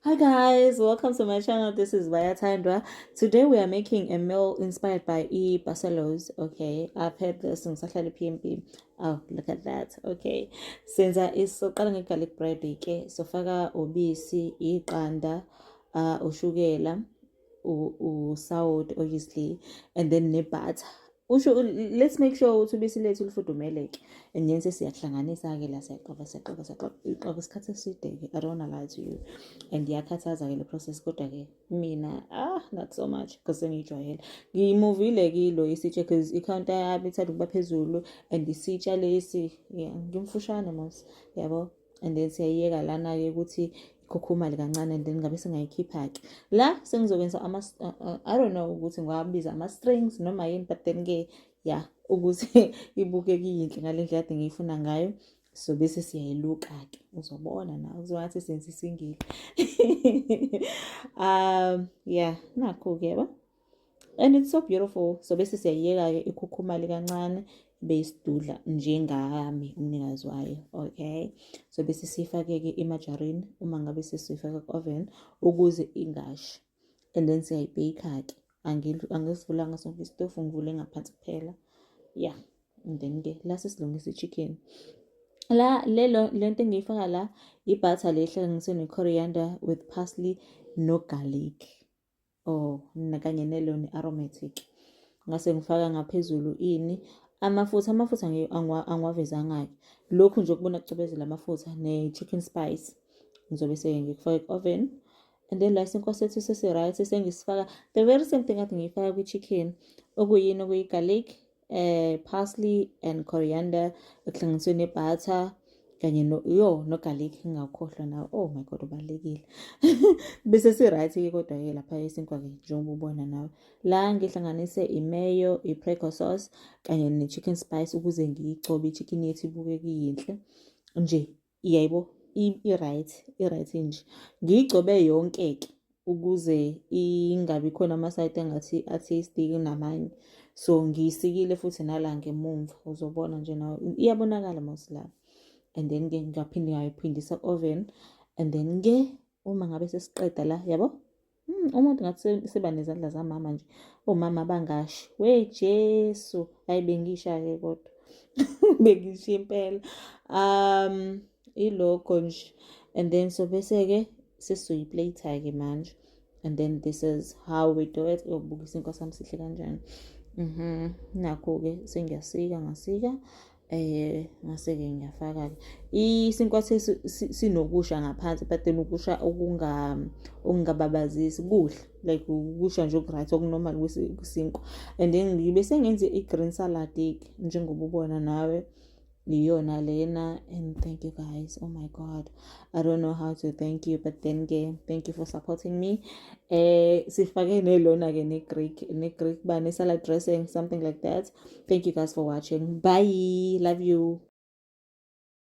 Hi guys, welcome to my channel. This is Vaya Tandra. Today we are making a meal inspired by Basalos. Okay, I've had this in Sahlali PMP. Oh, look at that. Okay, since is so garlic bread, okay, so faga obisi, iqanda, ushukela, salt obviously, and then ne butter. Let's make sure ukuthi ubisi lethu lufudumeleke and then sesiyakuhlanganisa-ke la siyaqoba isikhathi eside-ke. I don't wanna lie to you, and iyakhathaza-ke le process, kodwa-ke mina not so much because sengiyijwayele. Ngiyimuvile kilo isitsha because i-counter yami ithanda ukuba phezulu and isitsha lesi ngimfushane mos, yabo, and then siyayiyeka lana-ke ukuthi ikhukhumale kancane and then ngabe sengayikhipha-ke la sengizokwenza I don't know ukuthi ngiwabiza ama-strings noma yini, but then-ke ukuze ibukeke iyinhle ngale ndlela kade ngiyifuna ngayo, so bese siyayiluka-ke, uzobona nawe uzongathi senze isingile. Nakho-ke yabo, and it's so beautiful. So bese siyayiyeka-ke ikhukhumale kancane beyisidudla njengami umnikazi wayo. Okay, so bese siyifake-ke imajarini uma ngabe sesiyifaka ku-oven ukuze ingashi, and then siyayibheka-ke. Angisivulanga sonke isitofu, ngivule ngaphansi kuphela. And then-ke la sesilungisa i-chicken. La lento engiyifaka la i-butter le ehlanganiswe ne-coriander with parsley no garlic, kanye neloni aromatic. Ngase ngifaka ngaphezulu amafutha angiwavezanga-ke, lokhu nje ukubona kucwebezela amafutha ne-chicken spice ngizobe ngikufaka ku-oven. And then la isinkwa sethu sesi-right sengisifaka the very same thing kade ngiyifaka kwi-chicken, okuyi-garlic, parsley and coriander ekuhlanganiswe ne-butter kanye no-garlic, ngingawukhohlwa nawe. Oh my god, ubalulekile. Bese si-right-ke kodwa-ke lapha isinkwa-ke njengoba ubona nawe la ngihlanganise i-mayo, i-Prego sauce kanye ne-chicken spice ukuze ngiyicobe i-chicken yethu ibukeke iyinhle nje, yayibo, i-right nje. Ngiyigcobe yonke-ke ukuze ingabi khona amasayidi engathi athestiki namanye, so ngiyisikile futhi nala ngemumva, uzobona nje nawe iyabonakala mos la. And then-ke ngaphinde ngayiphindisa ku-oven, and then-ke uma ngabe sesiqeda la, yabo, umuntu ngathi seba nezandla zamama nje, omama bangashi Jesu, hayi bengisha-ke kodwa bengisha impela. Ilokho nje, and then so bese-ke sesizoyiplate-ke manje, and then this is how we do it. Uyobuka isinkwa sami sihle kanjani. Nakho-ke sengiyasika ngasika, ngase-ke ngiyafaka-ke isinkwa sinokusha ngaphansi, but then ukusha okungababazisi, kuhle like ukusha nje oku-right okunormal kwisinkwa. And then ngibe sengenze i-green salad-ke njengoba ubona nawe, iyona lena. And thank you guys, oh my god, I don't know how to thank you, but then-ke thank you for supporting me. Sifake nelona-ke ne-Greek salad dressing, something like that. Thank you guys for watching. Bye, love you.